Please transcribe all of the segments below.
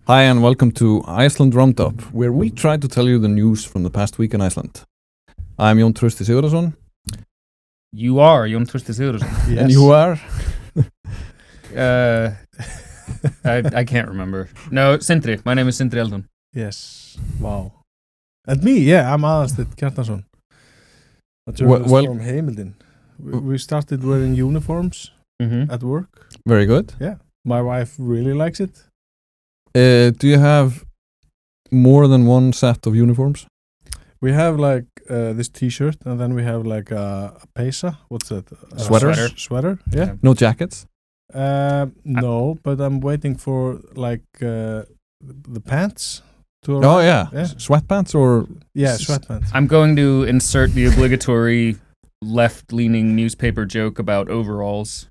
Hi and welcome to Iceland Roundup, where we try to tell you the news from the past week in Iceland. I'm Jón Trausti Sigurðarson. You are Jón Trausti Sigurðarson. Yes. And you are? I can't remember. No, Sindri. My name is Sindri Eldon. Yes. Wow. And me, yeah, I'm Aðalsteinn Kjartansson. A journalist from Heimildin. We started wearing uniforms at work. Very good. Yeah. My wife really likes it. Do you have more than one set of uniforms? We have like this t-shirt, and then we have like a peisa. What's that? Sweater? Yeah. No jackets? No, but I'm waiting for like the pants to arrive. Oh yeah. Sweatpants or? Yeah, sweatpants. I'm going to insert the obligatory left-leaning newspaper joke about overalls.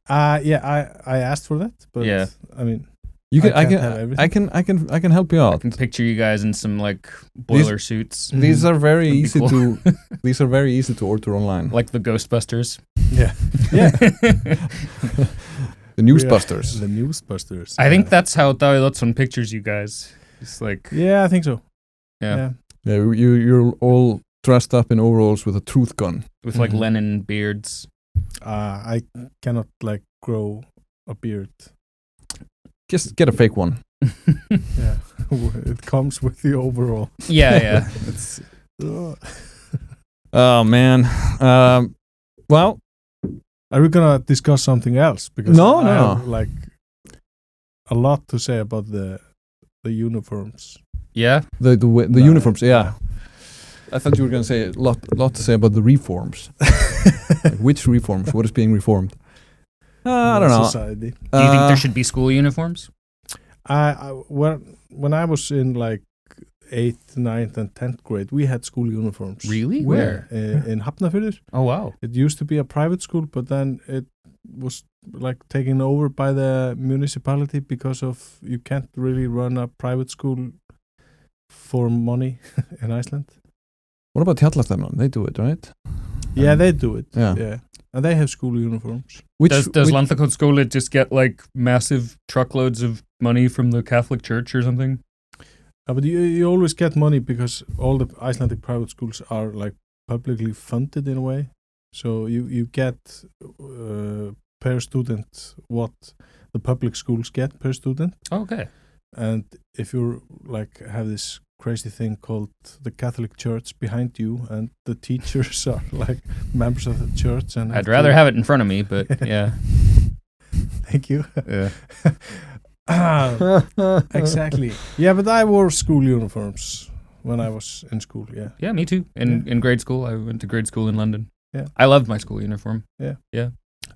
Yeah, I asked for that, but yeah. I mean, I can help you out. I can picture you guys in some like boiler suits. These are very easy to. These are very easy to order online. Like the Ghostbusters. Yeah, yeah. The Newsbusters. The Newsbusters. I think that's how Davíð Oddsson pictures you guys. It's like. Yeah, I think so. Yeah. You're all dressed up in overalls with a truth gun. With like Lenin beards. I cannot like grow a beard. Just get a fake one. Yeah, it comes with the overall. Yeah. It's. Oh man. Well, are we gonna discuss something else? Because no. I have, like a lot to say about the uniforms. Yeah. The uniforms. Yeah. I thought you were gonna say a lot to say about the reforms. Like which reforms? What is being reformed? I don't know. Society. Do you think there should be school uniforms? When I was in like 8th, 9th, and 10th grade, we had school uniforms. Really? Where? In Hafnarfjörður. Oh wow! It used to be a private school, but then it was like taken over by the municipality because of you can't really run a private school for money in Iceland. What about Hjallastemnan? They do it, right? Yeah, they do it. Yeah. And they have school uniforms. Does Landakotsskóli just get like massive truckloads of money from the Catholic Church or something? But you always get money because all the Icelandic private schools are like publicly funded in a way. So you get per student what the public schools get per student. Okay. And if you like have this crazy thing called the Catholic Church behind you, and the teachers are like members of the church, and I'd rather have it in front of me, but yeah. Thank you. Yeah. Exactly. Yeah, but I wore school uniforms when I was in school. Yeah. Yeah, me too. In grade school, I went to grade school in London. Yeah. I loved my school uniform. Yeah.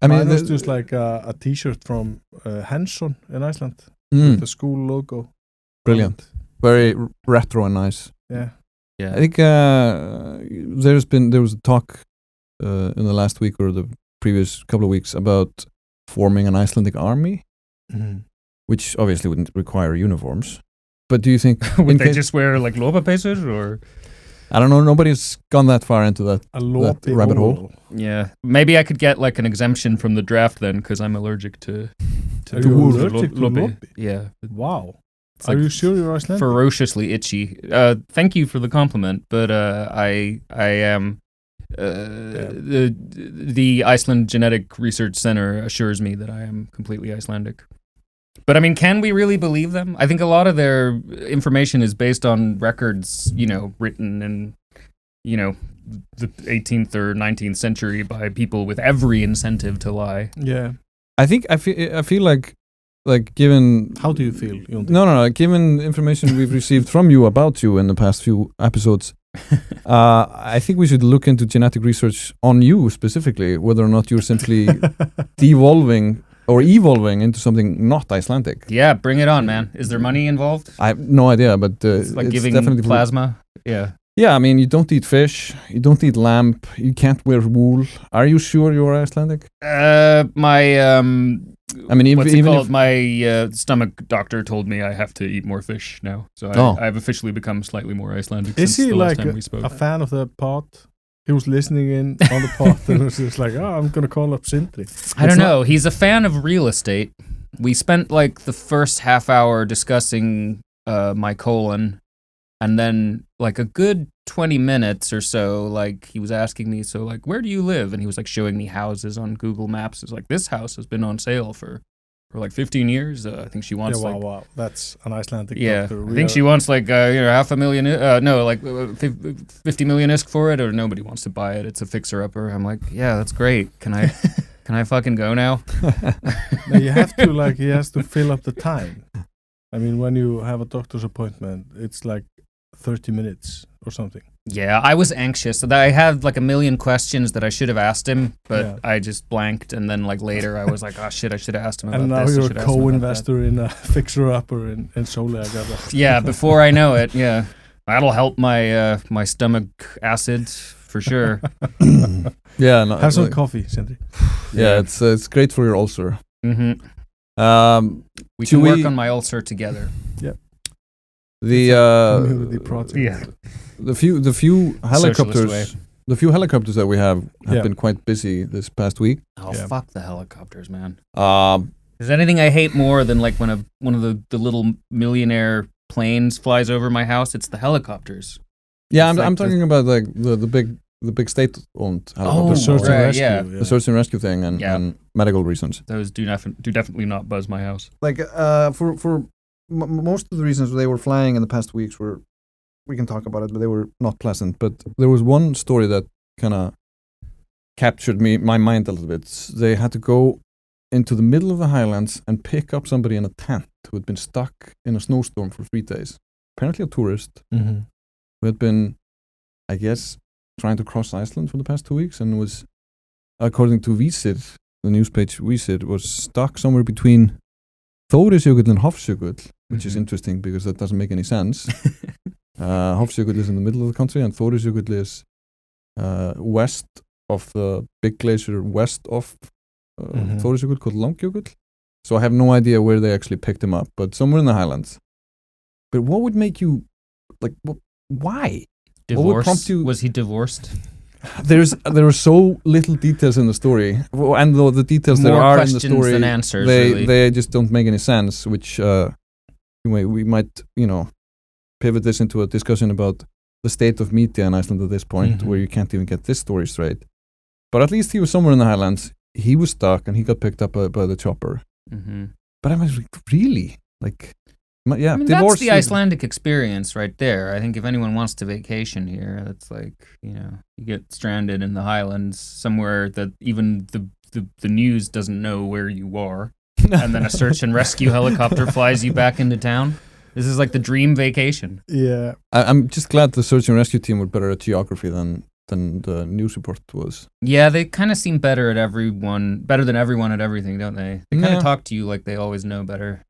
I mean, it was just like a T-shirt from Hansson in Iceland with the school logo. Brilliant. Very retro and nice. Yeah. I think there was a talk in the last week or the previous couple of weeks about forming an Icelandic army, which obviously wouldn't require uniforms. But do you think would they just wear like lopapeysur or? I don't know. Nobody's gone that far into that rabbit hole. Yeah, maybe I could get like an exemption from the draft then, because I'm allergic to lopi. Yeah. Wow. Are you sure you're Icelandic? Ferociously itchy. Thank you for the compliment, but I am. The Iceland Genetic Research Center assures me that I am completely Icelandic. But I mean, can we really believe them? I think a lot of their information is based on records, written in, the 18th or 19th century by people with every incentive to lie. Yeah. I feel like given... How do you feel? No. Given information we've received from you about you in the past few episodes, I think we should look into genetic research on you specifically, whether or not you're simply devolving or evolving into something not Icelandic. Yeah, bring it on, man. Is there money involved? I have no idea, but it's like giving definitely plasma. Yeah. Yeah, I mean, you don't eat fish, you don't eat lamb, you can't wear wool. Are you sure you're Icelandic? My stomach doctor told me I have to eat more fish now, so I've officially become slightly more Icelandic. Is since he the like last time we spoke. a fan of the pod? He was listening in on the pod and was just like, I'm going to call up Sindri. I don't know. He's a fan of real estate. We spent like the first half hour discussing my colon, and then like a good 20 minutes or so, like he was asking me, so like, where do you live? And he was like showing me houses on Google Maps. It's like, this house has been on sale for like 15 years. I think she wants wow. That's an Icelandic yeah, doctor. I think she wants like, $500,000, no, like 50 million isk for it, or nobody wants to buy it. It's a fixer-upper. I'm like, yeah, that's great. Can I fucking go now? No, you have to, like, he has to fill up the time. I mean, when you have a doctor's appointment, it's like 30 minutes or something. Yeah, I was anxious. I had like a million questions that I should have asked him, but Yeah. I just blanked. And then like later I was like, oh shit, I should have asked him about And now this. you're a co-investor in a fixer-upper in Soleagata. Yeah, before I know it, yeah. That'll help my my stomach acid for sure. Yeah, no, Have some like, coffee, Sindri. yeah, it's great for your ulcer. Mm-hmm. We Should can work we- on my ulcer together. The Community project. Yeah. the few Socialist way. helicopters that we have Yeah. been quite busy this past week. Oh, Yeah. fuck the helicopters, man. Um, There's anything I hate more than like when one of the little millionaire planes flies over my house? It's the helicopters. yeah, It's I'm like talking about like the big state-owned Oh, helicopters, Search and right, rescue. yeah. the search and rescue thing, and, Yeah. and medical reasons. Those do definitely not buzz my house. Like for most of the reasons they were flying in the past weeks were, we can talk about it, but they were not pleasant. But there was one story that kind of captured my mind a little bit. They had to go into the middle of the highlands and pick up somebody in a tent who had been stuck in a snowstorm for 3 days. Apparently a tourist Mm-hmm. who had been, I guess, trying to cross Iceland for the past 2 weeks and was, according to Vísir, the news page Vísir, was stuck somewhere between Þórisjökull and Hofsjökull, which is Mhm. interesting because that doesn't make any sense. Hofsjökull is in the middle of the country and Þórisjökull is west of the big glacier west of Mhm. Þórisjökull called Langjökull. So I have no idea where they actually picked him up, but somewhere in the highlands. But what would make you, like, why? What would Divorce? prompt you- Was he divorced? There are so little details in the story, and though the details there More are in the questions story, than answers, they really. they just don't make any sense. Which we might pivot this into a discussion about the state of media in Iceland at this point, Mhm. where you can't even get this story straight. But at least he was somewhere in the highlands. He was stuck, and he got picked up by the chopper. Mm-hmm. But I was really like, yeah, I mean, divorce that's the is- Icelandic experience right there. I think if anyone wants to vacation here, that's like, you get stranded in the highlands somewhere that even the news doesn't know where you are. And then a search and rescue helicopter flies you back into town. This is like the dream vacation. Yeah. I'm just glad the search and rescue team were better at geography than the news report was. Yeah, they kind of seem better than everyone at everything, don't they? They kind Yeah. of talk to you like they always know better.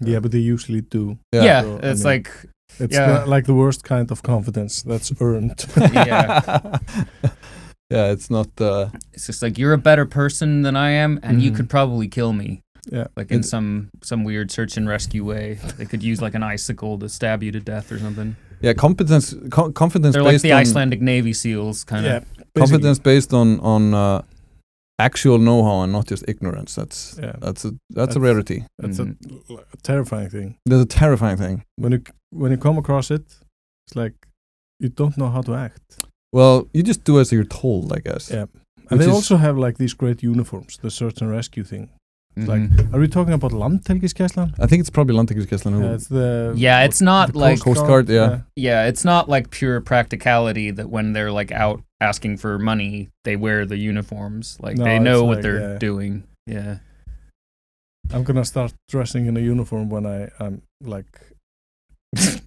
Yeah, but they usually do. Yeah, So, I it's mean, like, It's Yeah. like the worst kind of confidence that's earned. yeah. Yeah, it's not. It's just like, you're a better person than I am, and you Mhm. could probably kill me. Yeah. Like in some weird search and rescue way. They could use like an icicle to stab you to death or something. Yeah, confidence They're like based the on Icelandic Navy SEALs, kind of. Yeah. confidence based on actual know-how and not just ignorance. That's Yeah. that's a rarity. That's a terrifying thing. That's a terrifying thing. When you come across it, it's like you don't know how to act. Well, you just do as you're told, I guess. Yeah. Which And they is- also have like these great uniforms, the search and rescue thing. Mhm. Like, are we talking about Landhelgisgæslan? I think it's probably Landhelgisgæslan who It's the Yeah, it's not the like- Coast Guard, yeah. Yeah, it's not like pure practicality that when they're like out asking for money, they wear the uniforms. Like No, they know it's what like, they're yeah. doing. Yeah. I'm gonna start dressing in a uniform when I'm like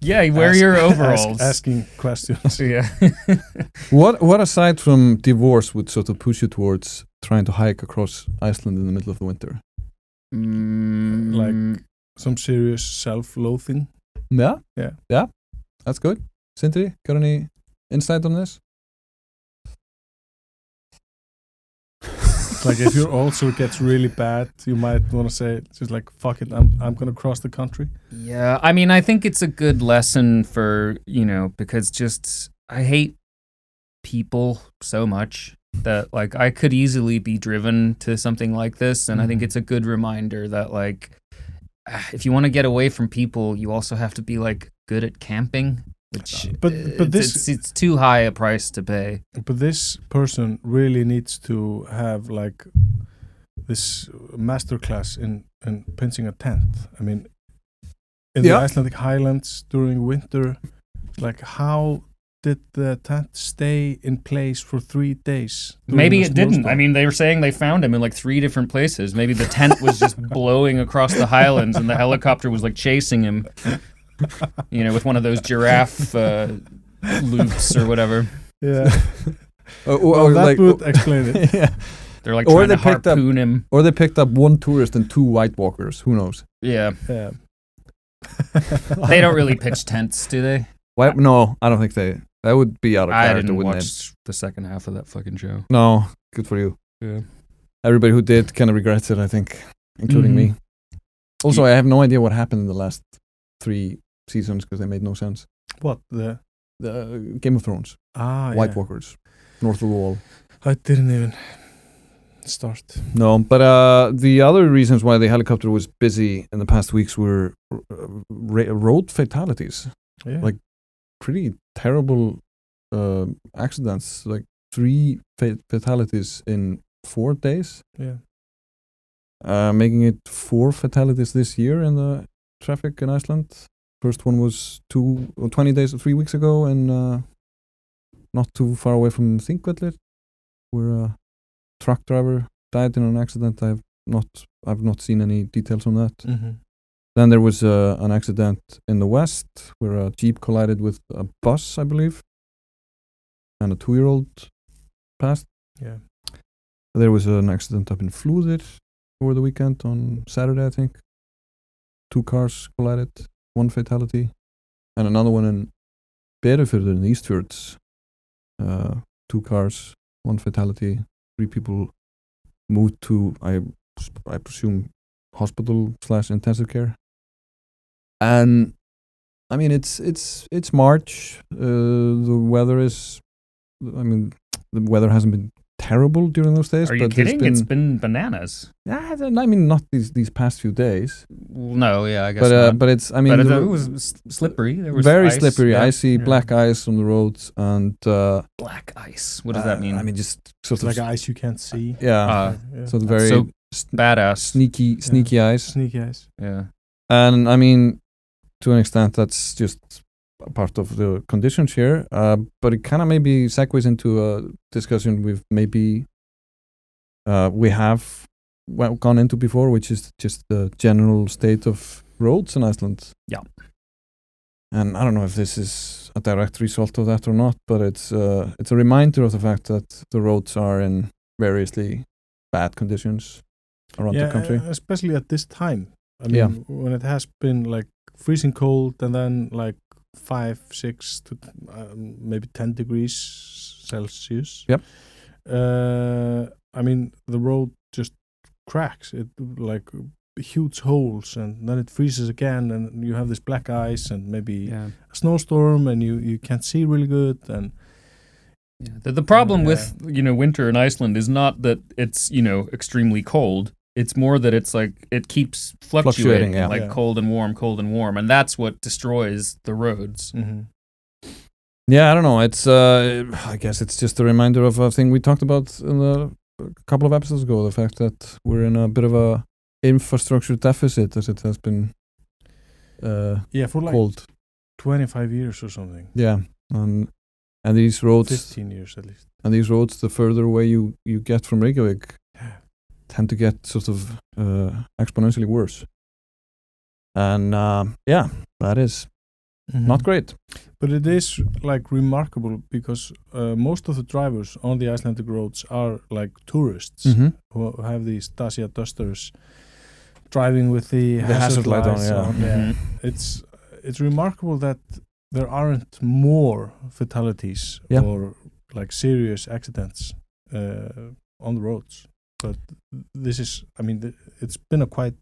Yeah, you wear your overalls. asking questions. Yeah. What aside from divorce would sort of push you towards trying to hike across Iceland in the middle of the winter? Like some serious self-loathing. Yeah. Yeah. That's good. Sindri, got any insight on this? Like if your ulcer gets really bad, you might want to say just like fuck it, I'm gonna cross the country. Yeah, I mean, I think it's a good lesson for, because just I hate people so much. that like I could easily be driven to something like this, and I think it's a good reminder that like if you want to get away from people, you also have to be like good at camping. Which but it's too high a price to pay. But this person really needs to have like this masterclass in pitching a tent. I mean, in the Icelandic highlands during winter, like how did the tent stay in place for 3 days? Maybe it didn't. I mean, they were saying they found him in like 3 different places. Maybe the tent was just blowing across the highlands and the helicopter was like chasing him, you know, with one of those giraffe loops or whatever. Yeah. or that like, would explain it. Yeah. They're like trying to harpoon him. Or they picked up 1 tourist and 2 White Walkers. Who knows? Yeah. Yeah. They don't really pitch tents, do they? Why? No, I don't think they. That would be out of character. I didn't wouldn't watch the second half of that fucking show. No, good for you. Yeah. Everybody who did kind of regrets it, I think, including me. Also, I have no idea what happened in the last 3 seasons because they made no sense. What? The Game of Thrones. White Walkers. North of the Wall. I didn't even start. No, but the other reasons why the helicopter was busy in the past weeks were road fatalities. Yeah. Like pretty terrible accidents, like 3 fatalities in 4 days. Yeah. Making it 4 fatalities this year in the traffic in Iceland. First one was 20 days or 3 weeks ago, and not too far away from Þingvellir, where a truck driver died in an accident. I've not seen any details on that. Mm-hmm. Then there was an accident in the west where a jeep collided with a bus, I believe, and a 2-year-old passed. Yeah. There was an accident up in Flúðir over the weekend on Saturday, I think. 2 cars collided, 1 fatality, and another one in Berufjörður in the Eastfjords. 2 cars, 1 fatality, 3 people moved to, I presume, hospital/intensive care. And I mean, it's March. The weather is, I mean, the weather hasn't been terrible during those days. Are you kidding? It's been bananas. Yeah, I mean, not these past few days. Well, no, yeah, I guess not. But it's, I mean, but it was slippery. There was very ice. slippery, Yeah. icy, black ice on the roads, and black ice. What does that mean? I mean, just sort It's of like ice you can't see. Yeah, Yeah. so very so badass. sneaky ice. Sneaky ice. Yeah. And I mean, to an extent, that's just a part of the conditions here. But it kind of maybe segues into a discussion we have gone into before, which is just the general state of roads in Iceland. Yeah. And I don't know if this is a direct result of that or not, but it's a reminder of the fact that the roads are in variously bad conditions around the country. Especially at this time. I mean, when it has been like freezing cold and then like 5, 6 to maybe 10 degrees Celsius. Yep. I mean, the road just cracks. It like huge holes, and then it freezes again, and you have this black ice and maybe a snowstorm, and you can't see really good. And the problem with winter in Iceland is not that it's extremely cold. It's more that it's like it keeps fluctuating cold and warm, and that's what destroys the roads. Mm-hmm. Yeah, I don't know. It's I guess it's just a reminder of a thing we talked about in a couple of episodes ago. The fact that we're in a bit of a infrastructure deficit, as it has been for like called 25 years or something. Yeah, and these roads, 15 years at least. And these roads, the further away you get from Reykjavík, tend to get sort of exponentially worse. And that is not great. But it is like remarkable because most of the drivers on the Icelandic roads are like tourists who have these Dacia Dusters driving with the hazard lights on. Yeah. It's remarkable that there aren't more fatalities or like serious accidents on the roads. But this is, I mean, it's been quite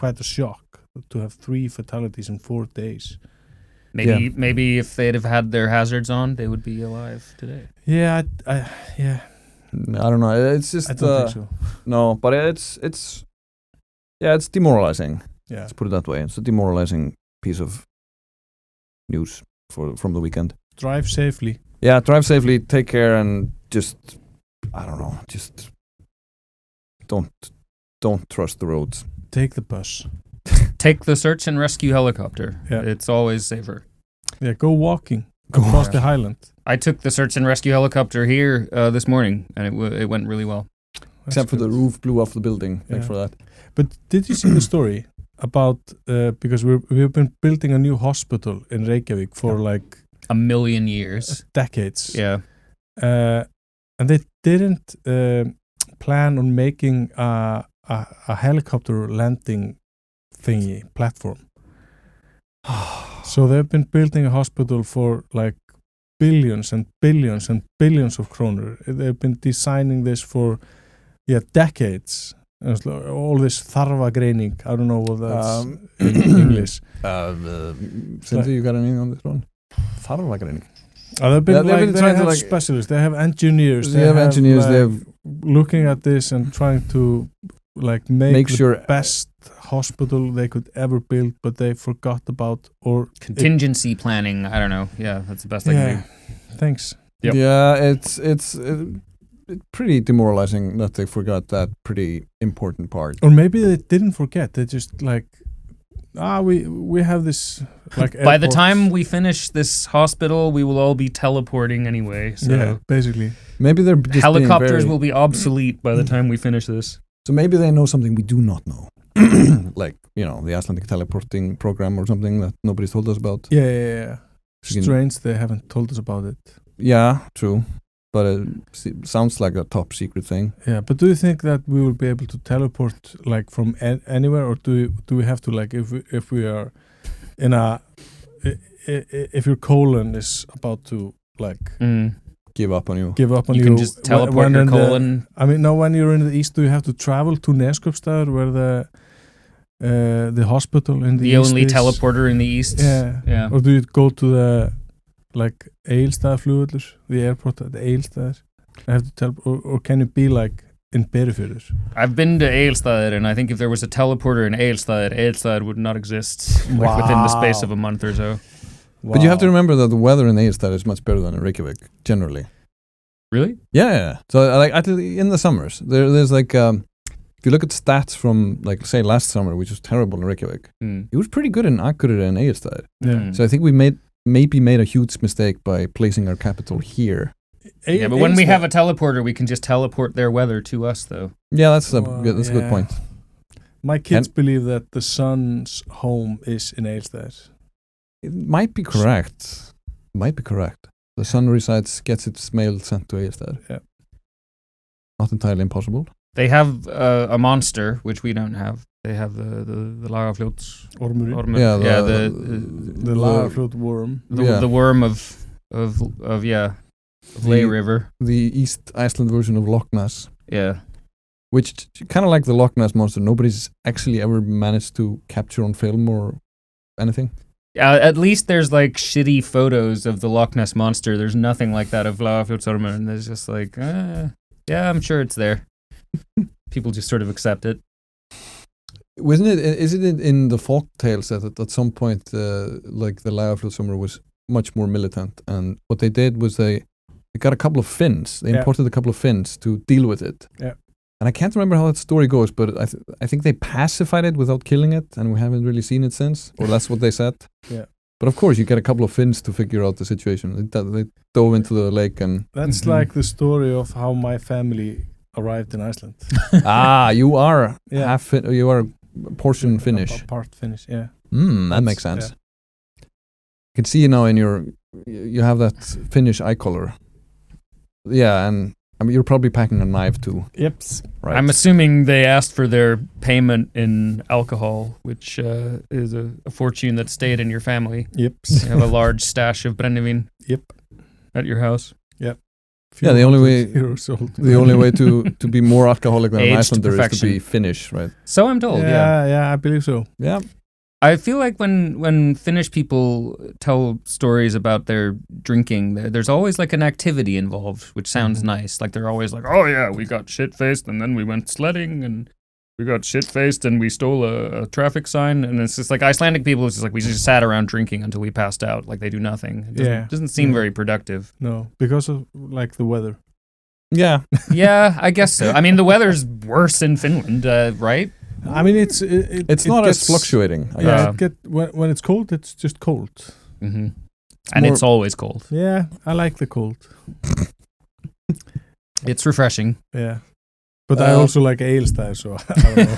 a shock to have 3 fatalities in 4 days. Maybe if they'd have had their hazards on, they would be alive today. Yeah, I don't know. It's just I don't think so. no, but it's demoralizing. Yeah. Let's put it that way. It's a demoralizing piece of news from the weekend. Drive safely. Yeah, drive safely, take care, and just I don't know, just don't trust the roads. Take the bus. Take the search and rescue helicopter. Yeah. It's always safer. Yeah, go walking across the highland. I took the search and rescue helicopter here this morning, and it went really well. Except for the roof blew off the building. Thanks for that. But did you see the story about because we've been building a new hospital in Reykjavík for like a million years, decades. Yeah, and they didn't plan on making a helicopter landing thingy platform. So they've been building a hospital for like billions and billions and billions of kroner. They've been designing this for decades. All this þarfagreining, I don't know what that's in English. Sindri, you got anything on this one? Þarfagreining. They've been trying to specialists. They have engineers. They have engineers. They have looking at this and trying to like make the sure best hospital they could ever build, but they forgot about or contingency planning. I don't know. Yeah, that's the best I can do. Thanks. Yep. Yeah, it's pretty demoralizing that they forgot that pretty important part. Or maybe they didn't forget. They just like we have this like by the time we finish this hospital, we will all be teleporting anyway. So yeah, basically. Maybe they're just helicopters will be obsolete by the time we finish this. So maybe they know something we do not know. Like, the Icelandic teleporting program or something that nobody's told us about. Yeah. Strange they haven't told us about it. Yeah, true. But it sounds like a top secret thing. Yeah, but do you think that we will be able to teleport like from anywhere, or do we have to like if we are in if your colon is about to like give up on you? You can just teleport your colon. When you're in the east, do you have to travel to Neskjöpstaður where the hospital in the east only is? Teleporter in the east? Yeah. Or do you go to the like Egilsstaðaflugvöllur, the airport at Egilsstaðir? I have to teleport, or can it be like in Berufjörður? I've been to Egilsstaðir, and I think if there was a teleporter in Egilsstaðir would not exist within the space of a month or so. Wow. But you have to remember that the weather in Egilsstaðir is much better than in Reykjavík, generally. Really? Yeah. So like in the summers, there's like if you look at stats from like say last summer, which was terrible in Reykjavík, it was pretty good in Akureyri and Egilsstaðir. Yeah. So I think we maybe made a huge mistake by placing our capital here. Yeah, but when we have a teleporter, we can just teleport their weather to us, though. Yeah, that's a good point. My kids believe that the sun's home is in Egilsstaðir. It might be correct. The sun gets its mail sent to Egilsstaðir. Yeah. Not entirely impossible. They have a monster, which we don't have. They have the Lagerfljóts Ormur. Yeah, the Lagerfljót worm. The worm of Ley River. The East Iceland version of Loch Ness. Yeah. Which kind of like the Loch Ness monster, nobody's actually ever managed to capture on film or anything. At least there's like shitty photos of the Loch Ness monster. There's nothing like that of Lagerfljótsormur, and there's just like, yeah, I'm sure it's there. People just sort of accept it. Is it in the folk tales that at some point like the Lagerfljótsormur was much more militant, and what they did was they got a couple of Finns. They imported a couple of Finns to deal with it. Yeah. And I can't remember how that story goes, but I think they pacified it without killing it, and we haven't really seen it since, or that's what they said. Yeah. But of course, you get a couple of Finns to figure out the situation. They dove into the lake and... That's like the story of how my family arrived in Iceland. You are you are portion Finnish. Part Finnish, yeah. That makes sense. Yeah. I can see you now you have that Finnish eye color. Yeah, and you're probably packing a knife too. Yep. Right. I'm assuming they asked for their payment in alcohol, which is a fortune that stayed in your family. Yep. You have a large stash of brennivin. Yep. At your house. Yep. Yeah, the only way to be more alcoholic than an Icelander is to be Finnish, right? So I'm told. Yeah, I believe so. Yeah. I feel like when Finnish people tell stories about their drinking, there's always like an activity involved, which sounds nice. Like they're always like, oh yeah, we got shit-faced and then we went sledding and we got shit-faced and we stole a traffic sign. And it's just like Icelandic people, it's just like we just sat around drinking until we passed out. Like they do nothing. It doesn't seem very productive. No, because of like the weather. Yeah. Yeah, I guess so. I mean, the weather's worse in Finland, right? I mean, it's not as fluctuating. When it's cold, it's just cold. Mm-hmm. And it's always cold. Yeah, I like the cold. It's refreshing. Yeah, but I also like ale style, so I don't know.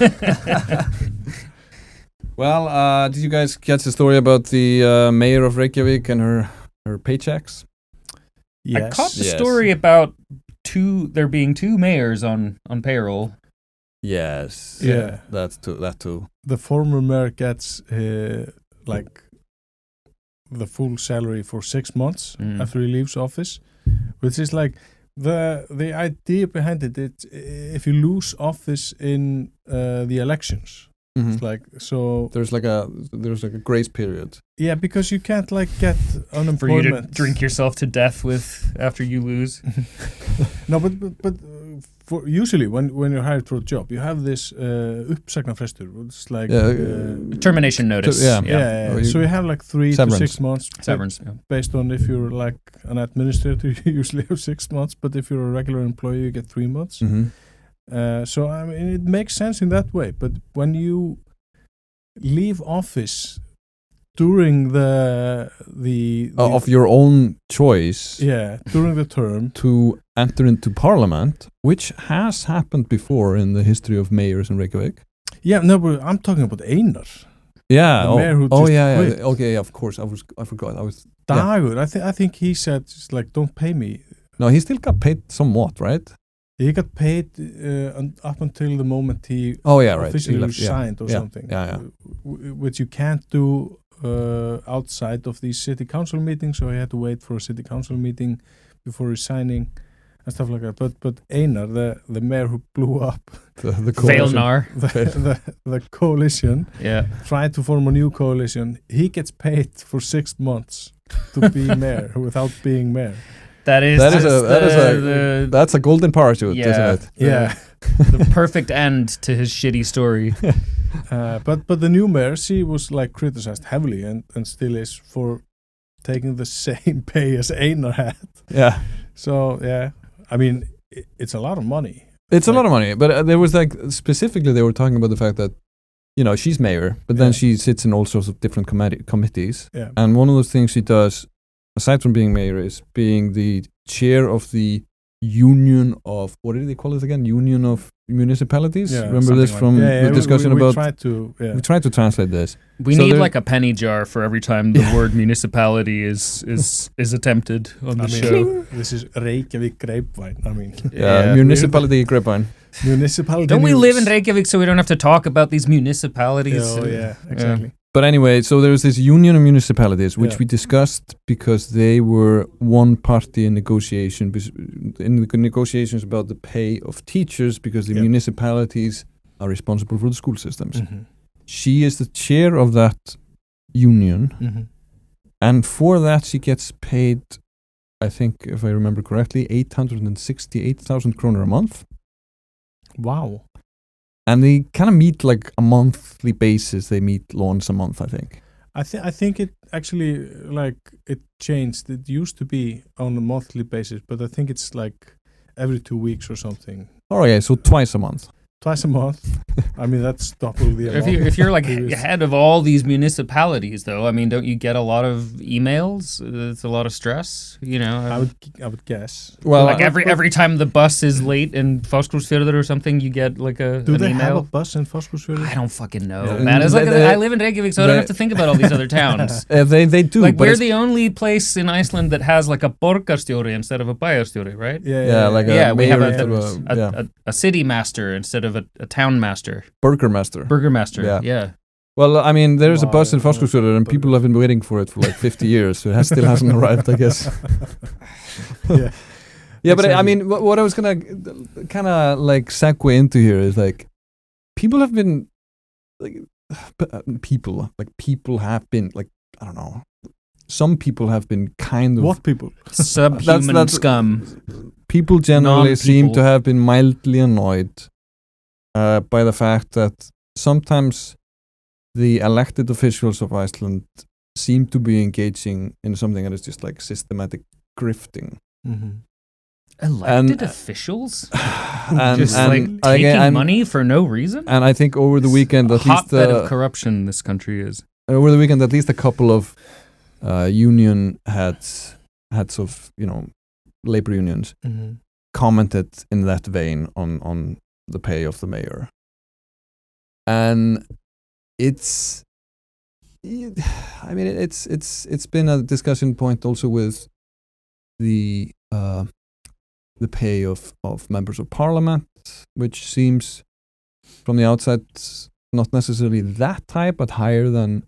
Well, did you guys catch the story about the Mayor of Reykjavík and her paychecks? Yes. I caught the story about there being two mayors on payroll. Yes. Yeah. That too. The former mayor gets like the full salary for 6 months after he leaves office, which is like the idea behind it. It's if you lose office in the elections, it's like so. There's like a grace period. Yeah, because you can't like get unemployment. For you to drink yourself to death with after you lose. No, but for usually when you're hired for a job, you have this uppsagnarfrestur. It's like termination notice. Yeah. So you have like 3 to 6 months severance, based on if you're like an administrator, you usually have 6 months. But if you're a regular employee, you get 3 months. So I mean, it makes sense in that way. But when you leave office during the of your own choice, during the term to enter into parliament, which has happened before in the history of mayors in Reykjavík. Yeah, no, but I'm talking about Einar. Yeah, the mayor who just quit. Okay, of course. I forgot. Dagur. I think he said just like, don't pay me. No, he still got paid somewhat, right? He got paid up until the moment he officially resigned or something. Yeah. Which you can't do outside of these city council meetings, so he had to wait for a city council meeting before resigning and stuff like that. But Einar, the mayor who blew up the coalition, the coalition, tried to form a new coalition. He gets paid for 6 months to be mayor without being mayor. That's a golden parachute, isn't it? Yeah. The perfect end to his shitty story. But the new mayor, she was like criticized heavily and still is for taking the same pay as Einar had. Yeah. So I mean, it's a lot of money. It's a lot of money, but there was like specifically they were talking about the fact that she's mayor, but then she sits in all sorts of different committees. Yeah. And one of those things she does, aside from being mayor, is being the chair of the union of, what did they call it again? Union of municipalities? Remember this from the discussion about... We tried to translate this. We need like a penny jar for every time the word municipality is attempted on the show. This is Reykjavík Grapevine. I mean... municipality Grapevine. Municipality Don't we live in Reykjavík so we don't have to talk about these municipalities? Oh, yeah, exactly. But anyway, so there was this union of municipalities, which we discussed because they were one party in negotiations about the pay of teachers, because the municipalities are responsible for the school systems. She is the chair of that union, and for that she gets paid, I think, if I remember correctly, 868,000 kroner a month. Wow. And they kind of meet like a monthly basis. They meet once a month, I think. I think it actually like it changed. It used to be on a monthly basis, but I think it's like every 2 weeks or something. Oh yeah, so twice a month. Twice a month. I mean, that's double the amount. If you're like head of all these municipalities, though, I mean, don't you get a lot of emails? It's a lot of stress, I would guess. Well, like every time the bus is late in Folklore or something, you get like an email. Do they have a bus in Folklore? I don't fucking know, man. It's like I live in Reykjavík, so I don't have to think about all these other towns. They do. Like we're the only place in Iceland that has like a Borgarfjörður instead of a Bæjarstjóri, right? We have a city master instead of a town master. Burgermaster. Yeah. Well, I mean, there's a bus in Folklore, and people have been waiting for it for like 50 years, so it still hasn't arrived, I guess. Yeah, but I mean, what I was gonna kind of like segue into here is like, people have been like, people have been like, I don't know, some people have been kind of What people? Subhuman that's scum. people generally seem Non-people. to have been mildly annoyed by the fact that sometimes the elected officials of Iceland seem to be engaging in something that is just like systematic grifting. Mm-hmm. Elected officials? and Just and taking again, money for no reason? and I think over the weekend at least Hotbed of corruption this country is. over the weekend at least a couple of union heads of labor unions Mm-hmm. commented in that vein on the pay of the mayor, and it's been a discussion point also with the pay of members of parliament, which seems from the outside not necessarily that high, but higher than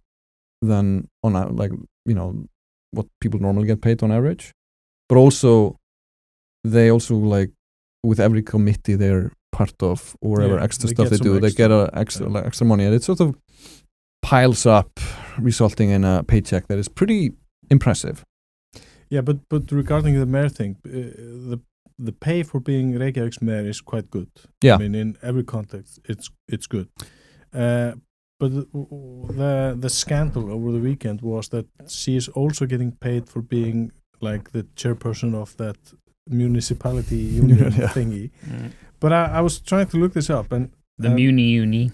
on what people normally get paid on average. But also they also like with every committee they're part of or whatever extra stuff they do, they get extra money, and it sort of piles up, resulting in a paycheck that is pretty impressive. Yeah, but regarding the mayor thing, the pay for being Reykjavik's mayor is quite good. Yeah. I mean, in every context, it's good. But the scandal over the weekend was that she is also getting paid for being like the chairperson of that municipality union thingy. Mm. But I was trying to look this up, and The Muni.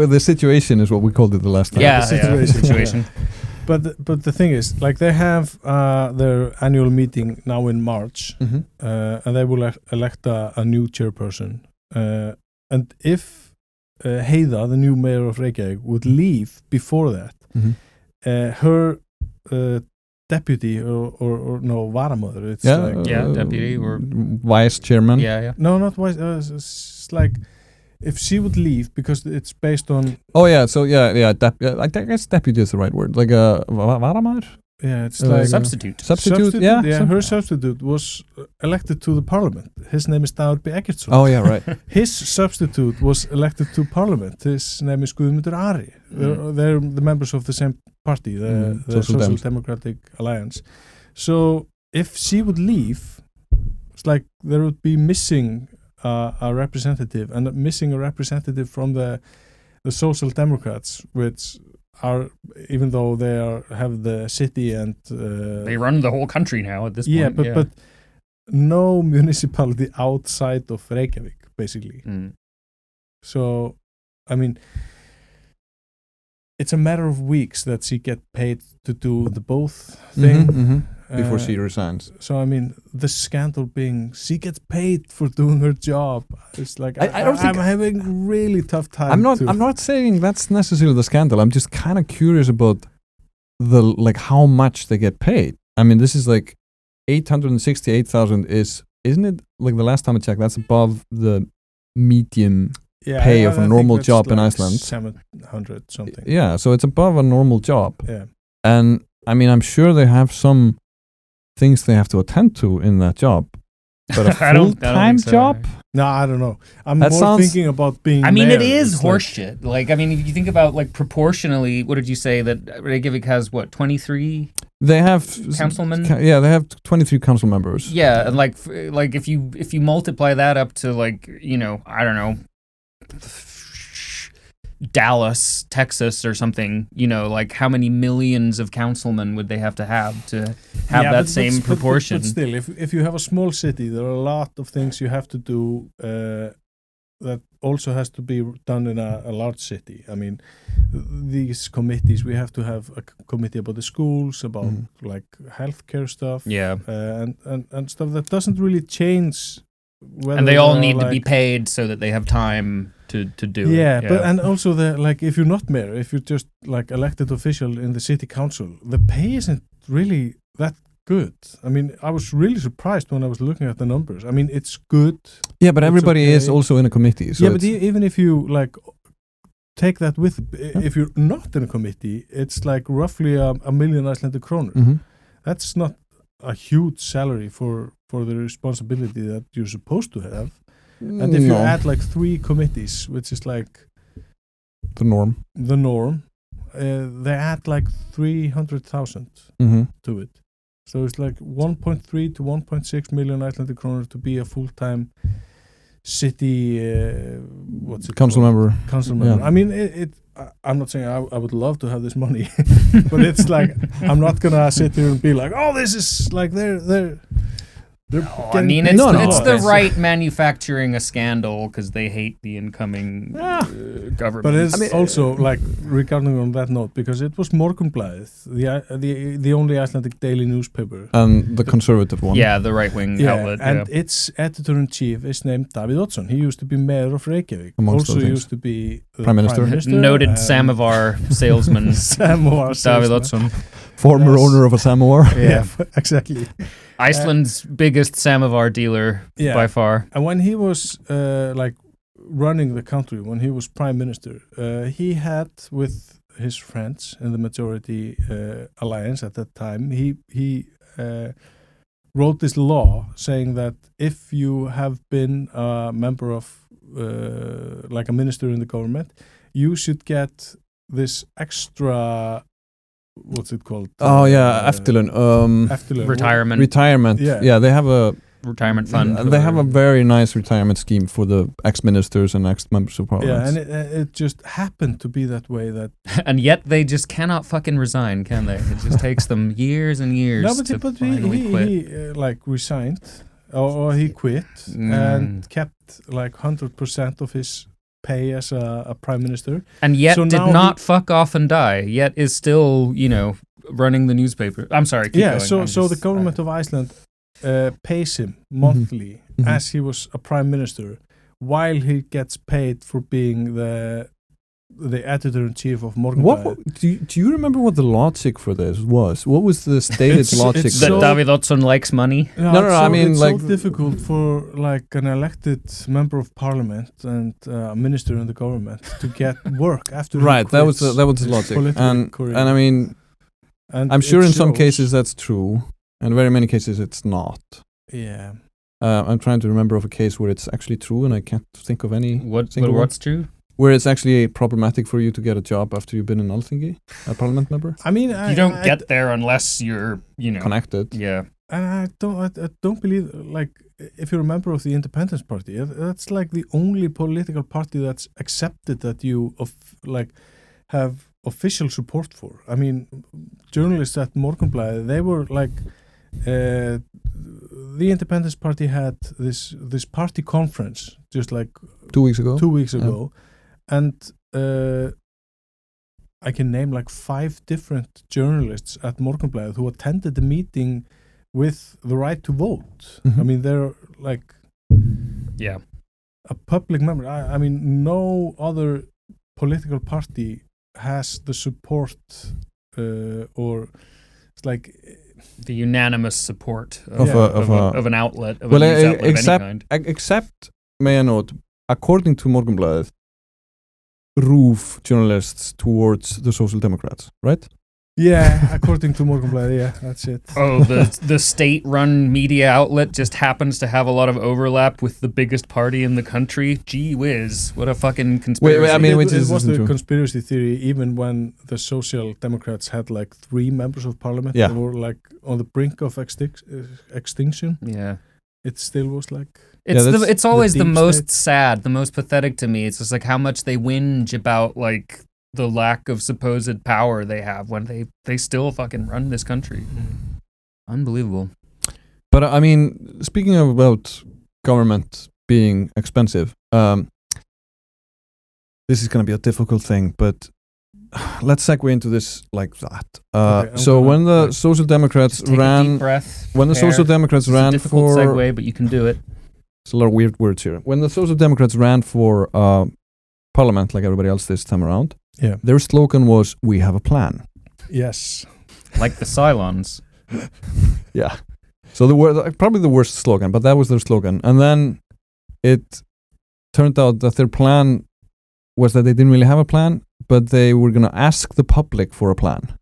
The situation is what we called it the last time. Yeah, the situation. But the thing is, like, they have their annual meeting now in March, Mm-hmm. and they will elect a new chairperson. And if Heiða, the new mayor of Reykjavík, would leave before that, Mm-hmm. her deputy or no, varamother, it's Deputy or vice chairman. yeah. no, not vice. It's like if she would leave, because it's based on. Oh yeah, so I guess deputy is the right word. Like a varamar. Yeah, it's Like like substitute. Substitute. Yeah. her substitute was elected to the parliament. His name is Dagur B. Eggertsson. Oh yeah, right. His substitute was elected to parliament. His name is Guðmundur Ari. They're the members of the same party, the Social Democratic Alliance. So if she would leave, it's like there would be missing a representative, and missing a representative from the Social Democrats, which are, even though they have the city and They run the whole country now at this point. but no municipality outside of Reykjavík, basically. Mm. So, I mean, it's a matter of weeks that she get paid to do the both thing Before she resigns. So, I mean, the scandal being she gets paid for doing her job. It's like I don't think I'm having really tough time. I'm not saying that's necessarily the scandal. I'm just kind of curious about how much they get paid. I mean, this is like 868,000 isn't it? Like the last time I checked, that's above the median pay of a normal job in Iceland. 700 something. Yeah, so it's above a normal job. Yeah. And I mean, I'm sure they have some things they have to attend to in that job. But a I don't full-time think so. job? No, I don't know. I'm That more sounds- thinking about being I mean, mayor. it is It's like- horseshit. Like, I mean, if you think about, like, proportionally, what did you say that Reykjavik has, 23 They have councilmen? Yeah, they have 23 council members. Yeah, and like if you multiply that up to, like, I don't know, Dallas, Texas or something, like how many millions of councilmen would they have to have that same proportion? But still, if you have a small city, there are a lot of things you have to do that also has to be done in a large city. I mean, these committees, we have to have a committee about the schools, about like healthcare stuff, Yeah. and stuff that doesn't really change. And they all need to be paid so that they have time to do it. Yeah, but and also if you're not mayor, if you're just like elected official in the city council, the pay isn't really that good. I mean, I was really surprised when I was looking at the numbers. I mean, it's good. Yeah, but everybody okay. is also in a committee. So Yeah, but even if you like take that with, if you're not in a committee, it's like roughly a million Icelandic kroner. Mhm. That's not a huge salary for the responsibility that you're supposed to have. And if you add like 3 committees, which is like the norm, they add like 300,000 to it. So it's like 1.3 to 1.6 million Icelandic kroner to be a full-time city council member. Yeah. I mean, I'm not saying I would love to have this money, but it's like I'm not gonna sit here and be like, oh, this is like they're I mean, it's the right manufacturing a scandal because they hate the incoming government. But it's also like regarding on that note, because it was Morgunblaðið, the only Icelandic daily newspaper, and the conservative one. Yeah, the right-wing outlet. And its editor-in-chief is named Davíð Oddsson. He used to be mayor of Reykjavík. Amongst also used to be Prime Minister. Noted samovar salesman. Davíð Oddsson. Former owner of a samovar. Yeah, exactly. Iceland's biggest samovar dealer by far. And when he was like running the country, when he was prime minister, he had with his friends in the majority alliance at that time, he wrote this law saying that if you have been a member of like a minister in the government, you should get this extra, what's it called? Eftirlaun. Retirement. Yeah, they have a retirement fund. They have a very nice retirement scheme for the ex-ministers and ex-members of parliament. Yeah, and it just happened to be that way that. And yet they just cannot fucking resign, can they? It just takes them years and years to finally quit. He like resigned, or he quit, and kept like 100% of his pay as a prime minister, and yet did not fuck off and die, yet is still, running the newspaper. I'm sorry, keep going. So the government of Iceland pays him monthly as he was a prime minister, while he gets paid for being the editor-in-chief of Morgunblaðið. Do you remember what the logic for this was? What was the stated logic? That Davíð Oddsson likes money? No, I mean, it's like, so difficult for like an elected member of parliament and a minister in the government to get work after. Right, that was the logic, and I mean, I'm sure in some cases that's true, and in very many cases it's not. Yeah. I'm trying to remember of a case where it's actually true, and I can't think of any. What's true? Where it's actually problematic for you to get a job after you've been in Alþingi, a parliament member. I mean, you don't get there unless you're, connected. Yeah. And I don't believe, like, if you're a member of the Independence Party, that's like the only political party that's accepted that you have official support for. I mean, journalists at Morgunblaðið, they were like, the Independence Party had this party conference just like 2 weeks ago. 2 weeks ago. And I can name like 5 different journalists at Morgunblaðið who attended the meeting with the right to vote. I mean, they're like a public member. I mean, no other political party has the support or it's like the unanimous support of an outlet, of a news outlet of any kind. Except, may I note, according to Morgunblaðið, RÚV journalists towards the Social Democrats, right? Yeah, according to Morgunblaðið, yeah, that's it. Oh, the state-run media outlet just happens to have a lot of overlap with the biggest party in the country. Gee whiz, what a fucking conspiracy. Wait, I mean, it was the conspiracy theory even when the Social Democrats had like 3 members of parliament that were like on the brink of extinction. Yeah. It still was like... It's always the most sad, the most pathetic to me. It's just like how much they whinge about like the lack of supposed power they have when they still fucking run this country. Unbelievable. But I mean, speaking about government being expensive, this is going to be a difficult thing, but let's segue into this like that. So when the Social Democrats ran, when the Social Democrats ran for, difficult segue, but you can do it. There's a lot of weird words here. When the Social Democrats ran for parliament, like everybody else this time around, their slogan was, "We have a plan." Yes, like the Cylons. Yeah. So probably the worst slogan, but that was their slogan. And then it turned out that their plan was that they didn't really have a plan, but they were going to ask the public for a plan.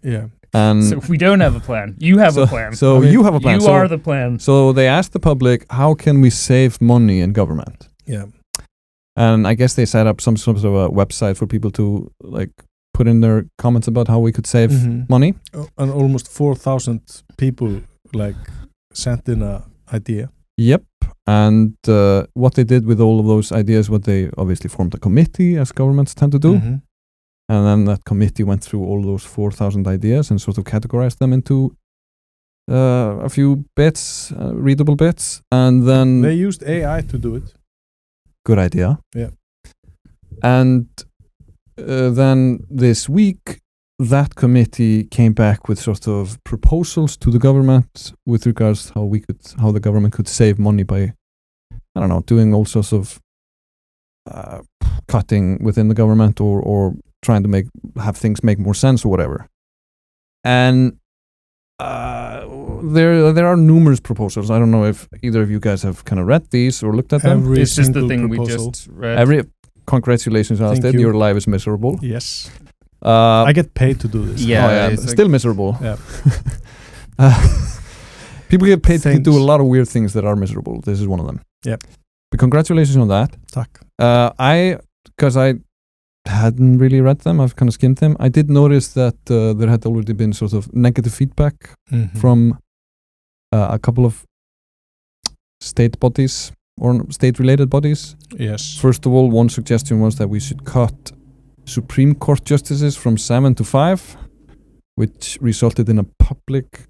Yeah. And so we don't have a plan. You have a plan. So you have a plan. You are the plan. So they asked the public, how can we save money in government? Yeah. And I guess they set up some sort of a website for people to like put in their comments about how we could save money. And almost 4,000 people like sent in an idea. Yep. And what they did with all of those ideas, what they obviously formed a committee, as governments tend to do. And then that committee went through all those 4,000 ideas and sort of categorized them into a few bits, readable bits. And then they used AI to do it. Good idea. Yeah. And then this week, that committee came back with sort of proposals to the government with regards how the government could save money by, I don't know, doing all sorts of cutting within the government or trying to have things make more sense or whatever. And there are numerous proposals. I don't know if either of you guys have kind of read these or looked at them. It's just the thing proposal. We just read. Congratulations, Aðalsteinn. Your life is miserable. Yes. I get paid to do this. Yeah, still miserable. Yeah. People get paid to do a lot of weird things that are miserable. This is one of them. Yep. But congratulations on that. Tack. Because I hadn't really read them, I've kind of skimmed them. I did notice that there had already been sort of negative feedback from a couple of state bodies or state-related bodies. Yes. First of all, one suggestion was that we should cut Supreme Court justices from 7 to 5, which resulted in a public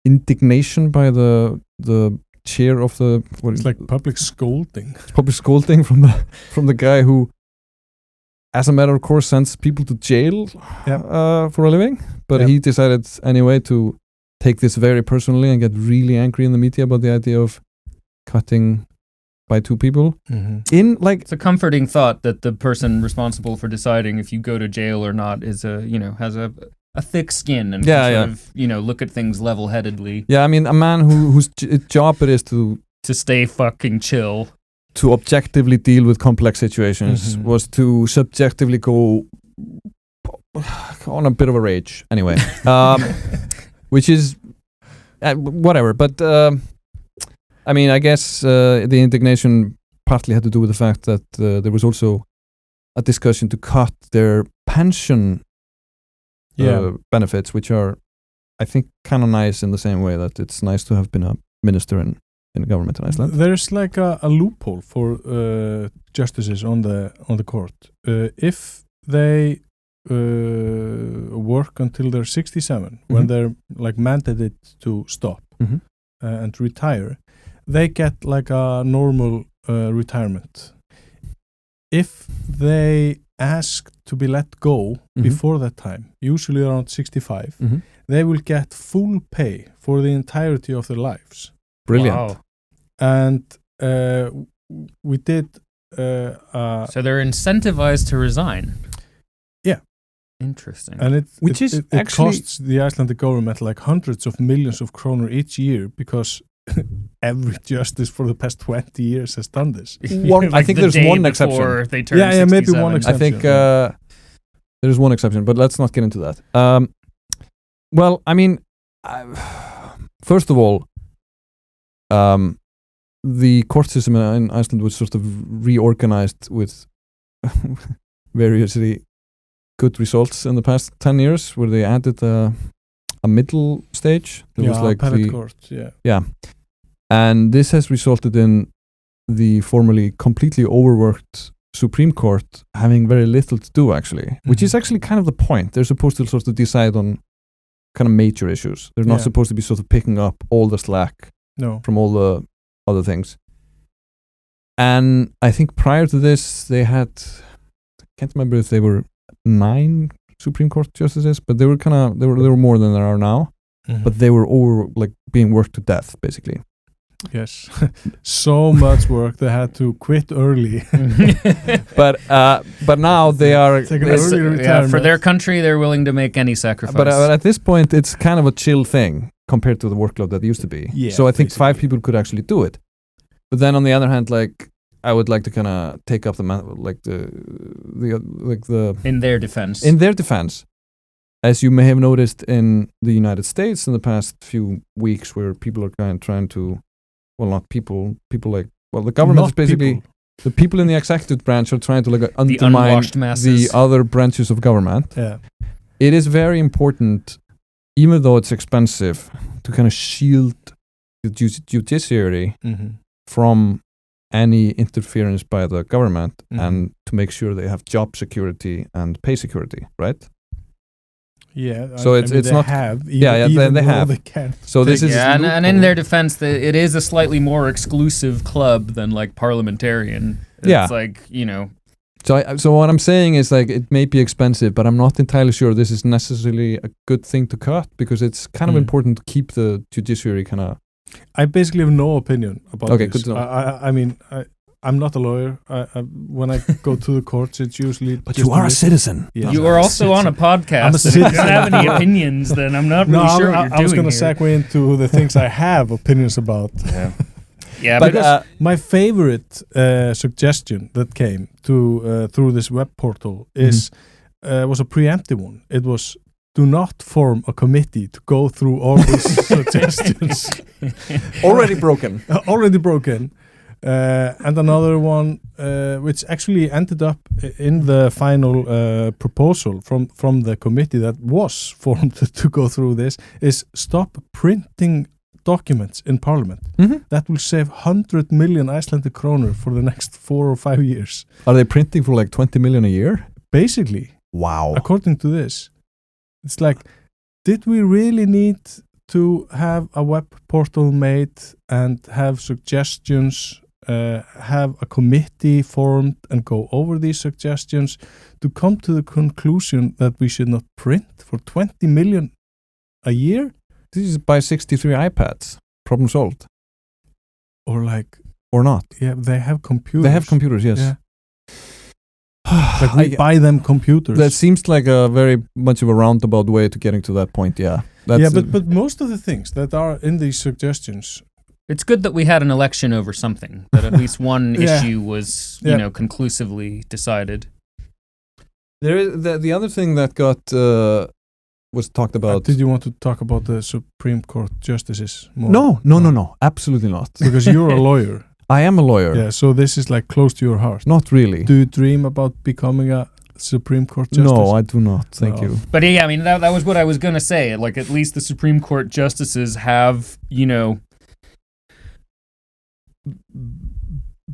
indignation by the chair of the... It's like public scolding. Public scolding from the guy who, as a matter of course, sends people to jail for a living. But he decided anyway to take this very personally and get really angry in the media about the idea of cutting by 2 people. It's a comforting thought that the person responsible for deciding if you go to jail or not is has a thick skin and can sort of, look at things level-headedly. Yeah, I mean, a man whose job it is to stay fucking chill, to objectively deal with complex situations, was to subjectively go on a bit of a rage. Anyway, which is whatever. But I mean, I guess the indignation partly had to do with the fact that there was also a discussion to cut their pension benefits, which are, I think, kind of nice in the same way that it's nice to have been a minister in government in Iceland. There's like a loophole for justices on the court. If they work until they're 67, when they're like mandated to stop and retire, they get like a normal retirement. If they ask to be let go before that time, usually around 65, they will get full pay for the entirety of their lives. Brilliant. Wow. And we did... so they're incentivized to resign? Yeah. Interesting. And it actually costs the Icelandic government like hundreds of millions of kroner each year because every justice for the past 20 years has done this. I think there's one exception. They turn maybe one exception. I think there's one exception, but let's not get into that. Well, I mean, first of all, the court system in Iceland was sort of reorganized with variously good results in the past 10 years, where they added a middle stage. There was like appellate court, yeah. And this has resulted in the formerly completely overworked Supreme Court having very little to do, actually, which is actually kind of the point. They're supposed to sort of decide on kind of major issues. They're not supposed to be sort of picking up all the slack from all the other things. And I think prior to this, they had, I can't remember if they were 9 Supreme Court justices, but they were they were more than there are now. But they were all like being worked to death, basically. Yes, so much work they had to quit early. but now they are for their country. They're willing to make any sacrifice. But at this point, it's kind of a chill thing compared to the workload that used to be. Yeah, so I think 5 people could actually do it. But then on the other hand, like I would like to kind of take up the in their defense. In their defense, as you may have noticed in the United States in the past few weeks, where people are kind of trying to, well, not people like, well, the government Not is basically, people. the people in the executive branch are trying to like undermine unwashed masses. the other branches of government. Yeah. It is very important, even though it's expensive, to kind of shield the judiciary from any interference by the government and to make sure they have job security and pay security, right? Yeah. So it's not have. They have. They can. So this is and in their defense, it is a slightly more exclusive club than like parliamentarian. It's like, you know. So what I'm saying is like it may be expensive, but I'm not entirely sure this is necessarily a good thing to cut, because it's kind of important to keep the judiciary kind of. I basically have no opinion about Okay, this. good to know. I mean, I'm not a lawyer. When I go to the courts, it's usually. But you are a citizen. Yes. You are also on a podcast. I'm a If you citizen. don't have any opinions, then I'm not really sure what you're doing. I was going to here. segue into the things I have opinions about. Yeah, But My favorite suggestion that came to through this web portal is was a preemptive one. It was, do not form a committee to go through all these suggestions. already broken. Already broken. And another one, which actually ended up in the final proposal from the committee that was formed to go through this, is stop printing documents in Parliament. That will save 100 million Icelandic kroner for the next 4 or 5 years. Are they printing for like 20 million a year? Basically, Wow. according to this. It's like, did we really need to have a web portal made and have suggestions, have a committee formed and go over these suggestions to come to the conclusion that we should not print for 20 million a year? This is buy 63 iPads. Problem solved. Or like, Or not. yeah, they have computers. They have computers, yes. Yeah. Like we buy them computers. That seems like a very much of a roundabout way to getting to that point, yeah. But most of the things that are in these suggestions. it's good that we had an election over something, that at least one Yeah. issue was, you know, conclusively decided. There is the other thing that got was talked about. Did you want to talk about the Supreme Court justices more? No, absolutely not. Because you're a lawyer. I am a lawyer. Yeah, so this is like close to your heart. Not really. Do you dream about becoming a Supreme Court justice? No, I do not. Thank No. you. But yeah, I mean, that was what I was going to say. Like, at least the Supreme Court justices have, you know,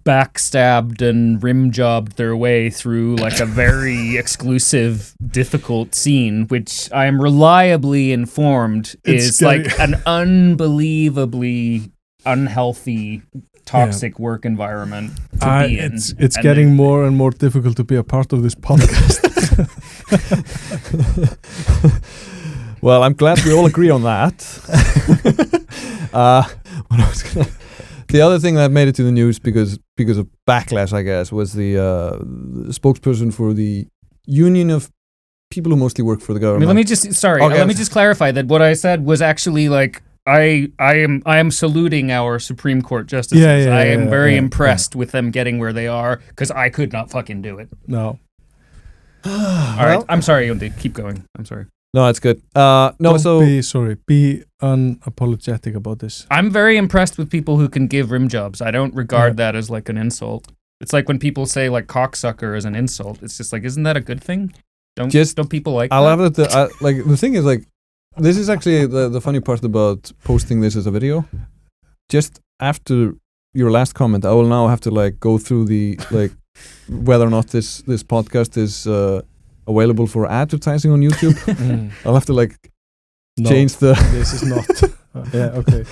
backstabbed and rim-jobbed their way through like a very exclusive, difficult scene, which I am reliably informed is like an unbelievably unhealthy, toxic work environment to be in. It's getting more and more difficult to be a part of this podcast. Well, I'm glad we all agree on that. What I was gonna, the other thing that made it to the news because of backlash, I guess, was the spokesperson for the union of people who mostly work for the I government. mean, let me just clarify that what I said was actually like I am saluting our Supreme Court justices. I am very impressed with them getting where they are, because I could not fucking do it. No. All right, I'm sorry, Jónti. Keep going. I'm sorry. No, it's good. Be unapologetic about this. I'm very impressed with people who can give rim jobs. I don't regard that as like an insult. It's like when people say like cocksucker as an insult. It's just like, isn't that a good thing? Don't people like I'll that? have it. Like the thing is, like, this is actually the funny part about posting this as a video. Just after your last comment, I will now have to like go through the like whether or not this podcast is available for advertising on YouTube. I'll have to like change the. This is not. Yeah, okay.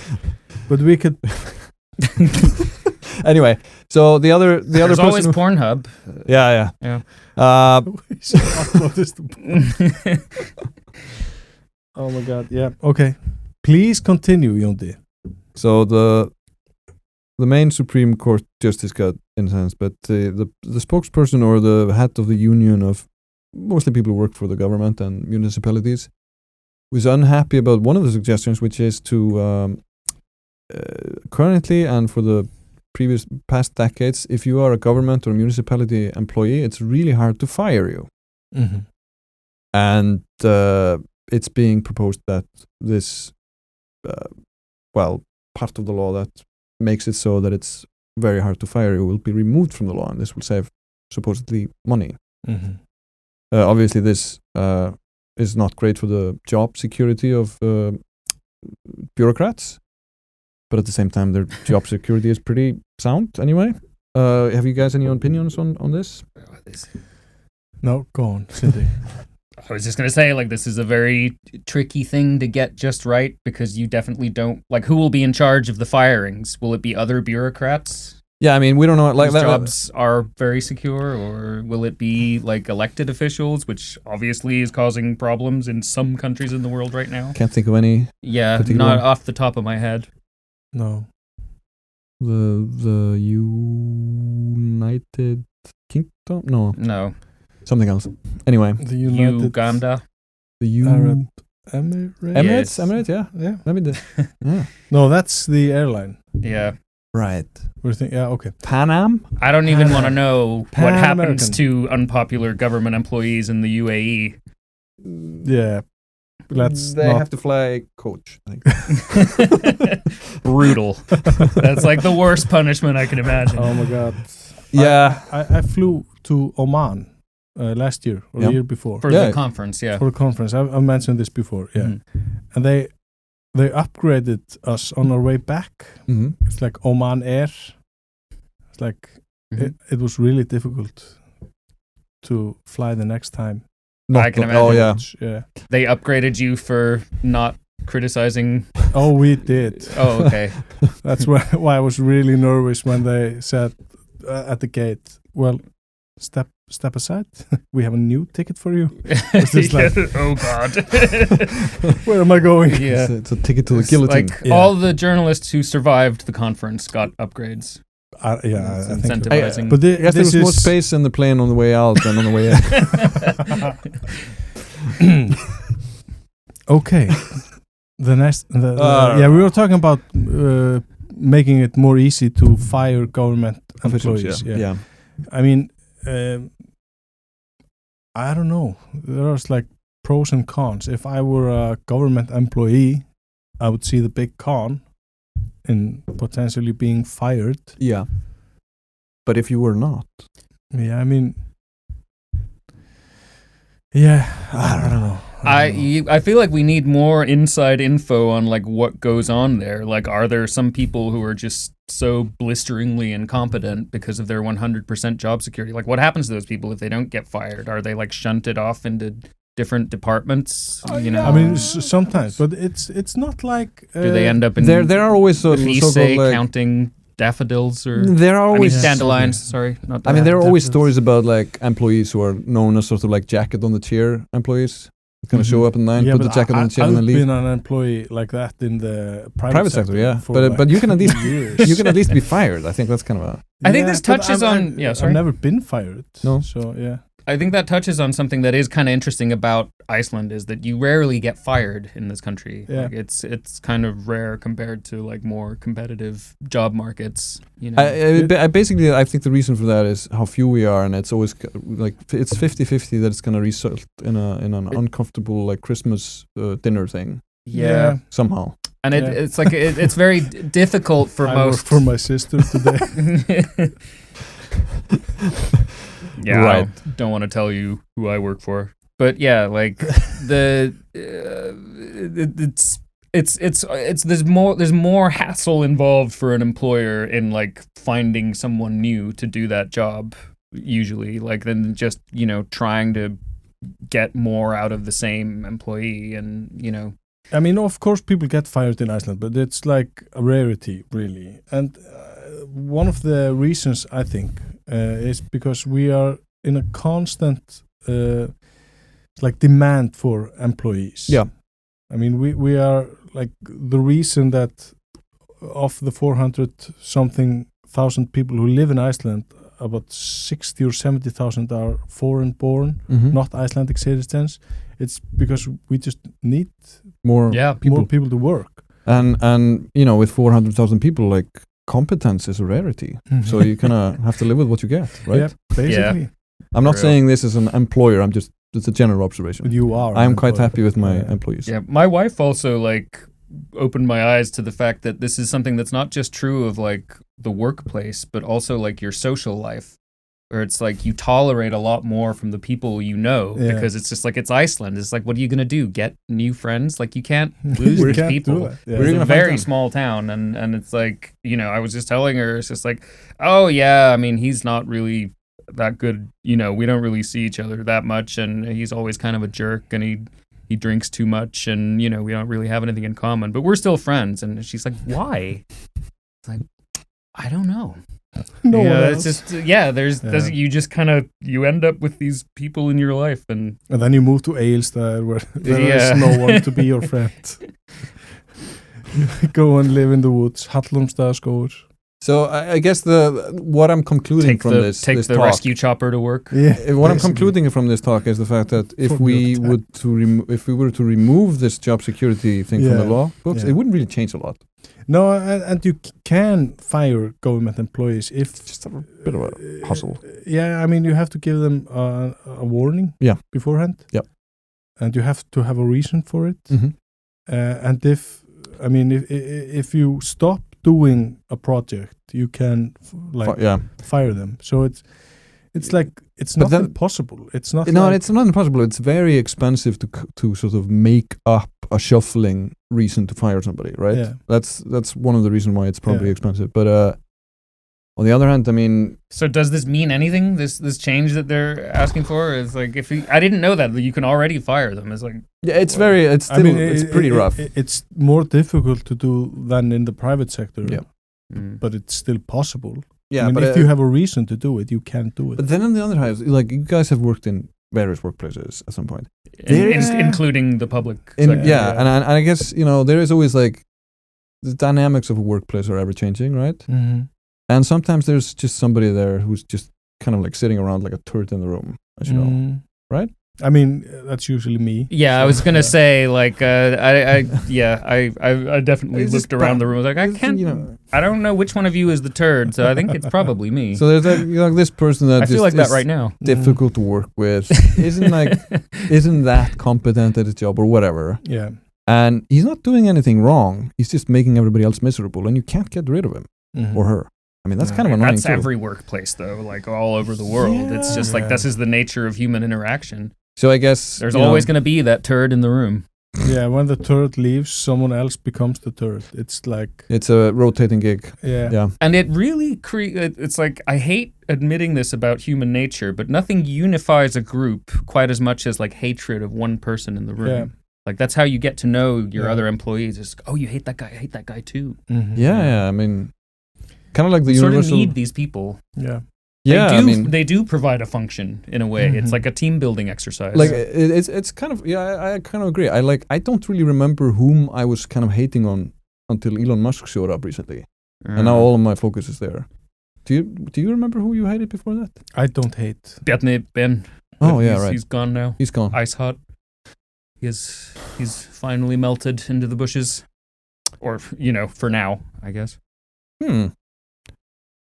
But we could. Anyway, so the other There's person always who, Pornhub. yeah. We should upload this to- Oh my god! Yeah. Okay. Please continue, Jónti. So the main Supreme Court justice got incensed, but the spokesperson or the head of the union of mostly people who work for the government and municipalities was unhappy about one of the suggestions, which is to currently and for the past decades, if you are a government or municipality employee, it's really hard to fire you. Mm-hmm. and it's being proposed that this, part of the law that makes it so that it's very hard to fire you will be removed from the law, and this will save supposedly money. Obviously, this is not great for the job security of bureaucrats, but at the same time, their job security is pretty sound anyway. Have you guys any opinions on this? No, go on, Sindri. I was just going to say, like, this is a very tricky thing to get just right, because you definitely don't, like, who will be in charge of the firings? Will it be other bureaucrats? Yeah, I mean, we don't know. Like, whose jobs are very secure, or will it be, like, elected officials, which obviously is causing problems in some countries in the world right now? Can't think of any. Yeah, not off the top of my head. No. The United Kingdom? No. Something else. Anyway. The United Uganda. The Arab Emirates? Emirates? Emirates, yeah. Maybe yeah. No, that's the airline. Yeah. Right. Okay. Pan Am? I don't even want to know what happens Pan-American. to unpopular government employees in the UAE. Yeah. They have to fly coach, I think. Brutal. That's like the worst punishment I can imagine. Oh my God. Yeah. I flew to Oman last year or the year before. For the conference, yeah. For the conference. I mentioned this before, yeah. And they upgraded us on our way back. It's like Oman Air. It's like it was really difficult to fly the next time. I can imagine. Oh, yeah. They upgraded you for not criticizing. Oh, we did. Oh, okay. That's why I was really nervous when they said at the gate, well, step aside. We have a new ticket for you. It's just like, oh God. Where am I going? Yeah. It's a ticket to the guillotine. Like all the journalists who survived the conference got upgrades. I think incentivizing. But I guess there was more space in the plane on the way out than on the way in. Okay. We were talking about making it more easy to fire government employees. Yeah. I mean, I don't know. There's like pros and cons. If I were a government employee, I would see the big con in potentially being fired. Yeah. But if you were not. Yeah, I mean, I don't know. I feel like we need more inside info on like what goes on there. Like, are there some people who are just so blisteringly incompetent because of their 100% job security? Like, what happens to those people if they don't get fired? Are they like shunted off into different departments? You know, I mean, sometimes, but it's not like. Do they end up in? There are always so-called like, counting daffodils or. There are always dandelions. Sorry, not. I mean, there are always stories about like employees who are known as sort of like jacket on the chair employees. Kind of show up at 9, put the jacket on the chair, and then leave. I've been an employee like that in the private sector. Yeah, but like you can at least be fired. I think that's kind of a. I think this touches on. Yeah, sorry. I've never been fired. No. So yeah. I think that touches on something that is kind of interesting about Iceland, is that you rarely get fired in this country. Yeah. Like it's kind of rare compared to like more competitive job markets. You know, I think the reason for that is how few we are, and it's always like it's 50-50 that it's going to result in an uncomfortable like Christmas dinner thing. Yeah. Somehow. And it's like it's very difficult for most. For my sister today. Yeah, right. I don't want to tell you who I work for, but yeah, like there's more hassle involved for an employer in like finding someone new to do that job usually, like than just trying to get more out of the same employee, and I mean, of course, people get fired in Iceland, but it's like a rarity, really. And one of the reasons, I think, is because we are in a constant like demand for employees. Yeah. I mean, we are like the reason that of the 400-something thousand people who live in Iceland, about 60 or 70,000 are foreign-born, not Icelandic citizens. It's because we just need more people to work. And with 400,000 people, like competence is a rarity. So you kind of have to live with what you get, right? Yeah, basically. I'm not saying this as an employer. I'm just It's a general observation. But you are. I'm quite happy with my employees. Yeah, my wife also like opened my eyes to the fact that this is something that's not just true of like the workplace, but also like your social life, where it's like you tolerate a lot more from the people you know because it's just like it's Iceland. It's like, what are you gonna do? Get new friends? Like you can't lose these people. It's a very small town, and it's like, you know, I was just telling her, it's just like, oh yeah, I mean, he's not really that good. You know, we don't really see each other that much, and he's always kind of a jerk, and he drinks too much, and you know, we don't really have anything in common, but we're still friends. And she's like, why? It's like, I don't know. No one it's else. just there's you just kind of you end up with these people in your life, and then you move to Aðalsteinn where there's no one to be your friend. Go and live in the woods. Hallormsstaðaskógur. So I guess what I'm concluding from this talk, rescue chopper to work. Yeah, what I'm concluding from this talk is the fact that if we were to remove this job security thing from the law books, it wouldn't really change a lot. No, and you can fire government employees if just a bit of a hustle. Yeah, I mean, you have to give them a warning beforehand. Yeah, and you have to have a reason for it. Mm-hmm. And if you stop doing a project, you can fire them. So it's like it's not impossible. It's not. No, it's not impossible. It's very expensive to sort of make up a shuffling reason to fire somebody, right? Yeah. That's one of the reasons why it's probably expensive. But on the other hand, I mean, so does this mean anything? This change that they're asking for is like, I didn't know that you can already fire them. It's like, yeah, it's pretty rough. It's more difficult to do than in the private sector. Yeah, but it's still possible. Yeah, I mean, but if you have a reason to do it, you can do it. But then on the other hand, like you guys have worked in various workplaces at some point, including the public sector. And I guess, you know, there is always like the dynamics of a workplace are ever changing, right? Mm-hmm. And sometimes there's just somebody there who's just kind of like sitting around like a turd in the room, as you know, right? I mean, that's usually me. Yeah, so, I was gonna say like I definitely looked around the room. I was like, I can't. I don't know which one of you is the turd, so I think it's probably me. So there's like this person that I feel like that right now. Difficult to work with. isn't that competent at his job or whatever. Yeah. And he's not doing anything wrong. He's just making everybody else miserable, and you can't get rid of him or her. I mean, that's kind of annoying. That's every workplace, though, like all over the world. Yeah. It's just like this is the nature of human interaction. So I guess there's always going to be that turd in the room. Yeah, when the turd leaves, someone else becomes the turd. It's like it's a rotating gig. Yeah. And it really it's like, I hate admitting this about human nature, but nothing unifies a group quite as much as like hatred of one person in the room. Yeah. Like that's how you get to know your other employees. It's oh, you hate that guy. I hate that guy too. Mm-hmm. Yeah. I mean, kind of like the universal. Sort of need these people. Yeah. Yeah, they do provide a function in a way. Mm-hmm. It's like a team building exercise. Like it's kind of I kind of agree. I don't really remember whom I was kind of hating on until Elon Musk showed up recently, and now all of my focus is there. Do you remember who you hated before that? I don't hate Bjarni Ben. Oh yeah, right. He's gone now. He's gone. Ice hot. He's finally melted into the bushes, or for now, I guess.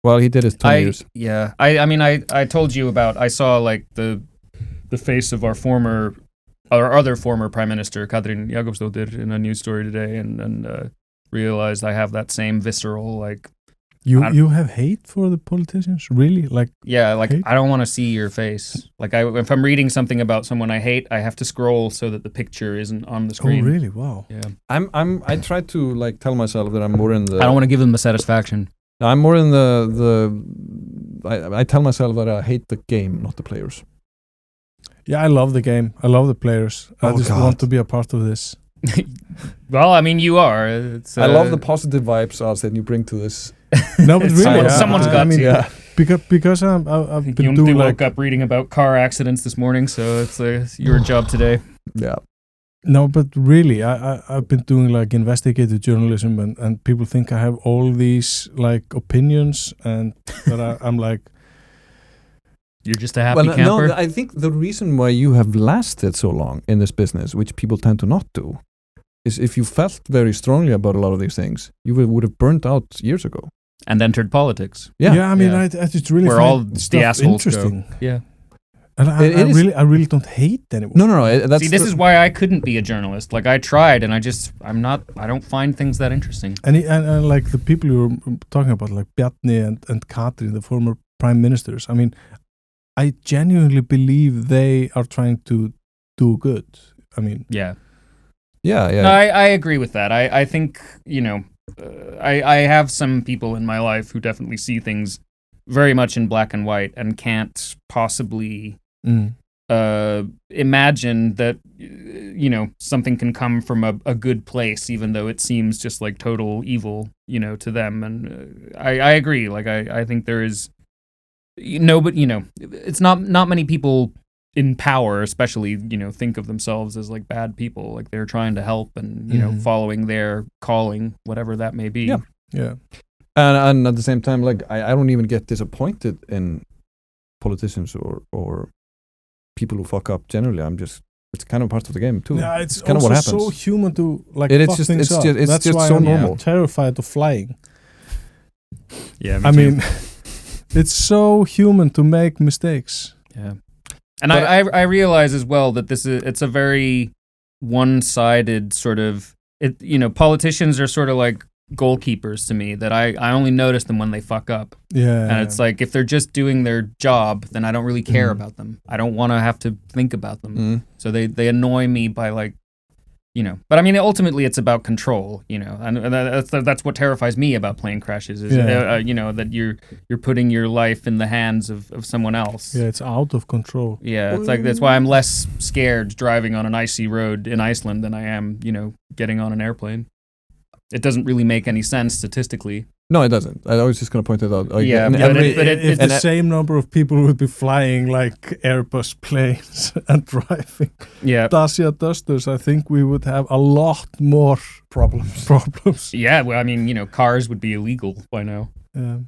Well, he did his 20 years. Yeah. I mean, I told you about, I saw like the face of our other former Prime Minister, Katrín Jakobsdóttir, in a news story today, and realized I have that same visceral, like... You have hate for the politicians? Really? Like... Yeah, like, hate? I don't want to see your face. Like, if I'm reading something about someone I hate, I have to scroll so that the picture isn't on the screen. Oh, really? Wow. Yeah. I try to, like, tell myself that I'm more in the... I don't want to give them the satisfaction. I'm more in I tell myself that I hate the game, not the players. Yeah, I love the game. I love the players. I just want to be a part of this. Well, I mean, you are. I love the positive vibes, Aðalsteinn, you bring to this. No, but really, someone's got to. Yeah. Because I've been doing woke up reading about car accidents this morning, so it's your job today. Yeah. No, but really, I've been doing like investigative journalism, and people think I have all these like opinions, and that I'm like, you're just a happy camper. No, I think the reason why you have lasted so long in this business, which people tend to not do, is if you felt very strongly about a lot of these things, you would have burnt out years ago and entered politics. Yeah, I mean, I just really where all the assholes interesting. Go. Yeah. And I really don't hate anyone. No. That's See, this is why I couldn't be a journalist. Like, I tried, and I don't find things that interesting. And like the people you were talking about, like Bjarni and Katrín, the former prime ministers, I mean, I genuinely believe they are trying to do good. I mean, Yeah. Yeah. No, I agree with that. I think, I have some people in my life who definitely see things very much in black and white and can't possibly imagine that, something can come from a good place, even though it seems just like total evil, to them. And I agree. Like, I think there is, but, it's not many people in power, especially, think of themselves as like bad people, like they're trying to help and, following their calling, whatever that may be. Yeah. And at the same time, like I don't even get disappointed in politicians or people who fuck up generally. It's kind of part of the game too. Yeah, it's kind of what happens. So human to like it's fuck things up. It's That's just why so I'm normal. terrified of flying. Yeah, I mean, it's so human to make mistakes. Yeah. And I realize as well that it's a very one-sided sort of, politicians are sort of like goalkeepers to me, that I only notice them when they fuck up. Yeah. And it's like, if they're just doing their job, then I don't really care about them. I don't want to have to think about them. So they annoy me by like, but I mean, ultimately it's about control, and that's what terrifies me about plane crashes is, that you're putting your life in the hands of someone else. Yeah, it's out of control. Yeah, it's like, that's why I'm less scared driving on an icy road in Iceland than I am, getting on an airplane. It doesn't really make any sense statistically. No, it doesn't. I was just going to point it out. Like, Yeah, if the same number of people would be flying like Airbus planes and driving Dacia Dusters, I think we would have a lot more problems. Yeah, well, I mean, cars would be illegal by now. Yeah.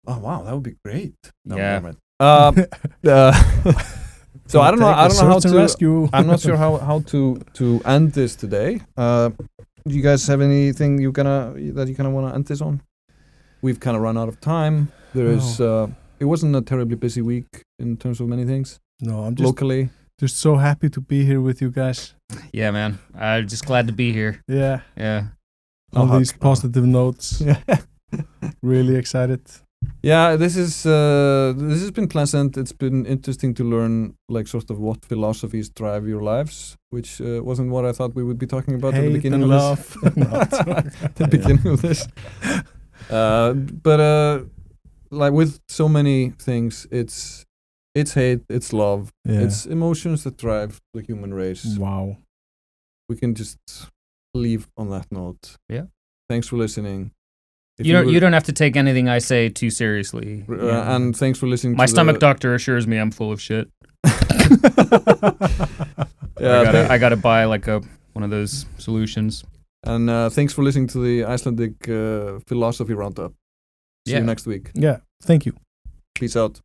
Oh wow, that would be great. No, Yeah. So I don't know how to rescue. I'm not sure how to end this today. Do you guys have anything you kind of want to end this on? We've kind of run out of time. There is it wasn't a terribly busy week in terms of many things. No, I'm just locally just so happy to be here with you guys. Yeah, man. I'm just glad to be here. Yeah. All these positive notes. Really excited. Yeah, this has been pleasant. It's been interesting to learn like sort of what philosophies drive your lives, which wasn't what I thought we would be talking about at the beginning of this. The beginning of this. But like with so many things, it's hate, it's love, it's emotions that drive the human race. Wow. We can just leave on that note. Yeah. Thanks for listeing. You don't have to take anything I say too seriously. And thanks for listening. My stomach doctor assures me I'm full of shit. I gotta buy like one of those solutions. And thanks for listening to the Icelandic Philosophy Roundup. See you next week. Yeah, thank you. Peace out.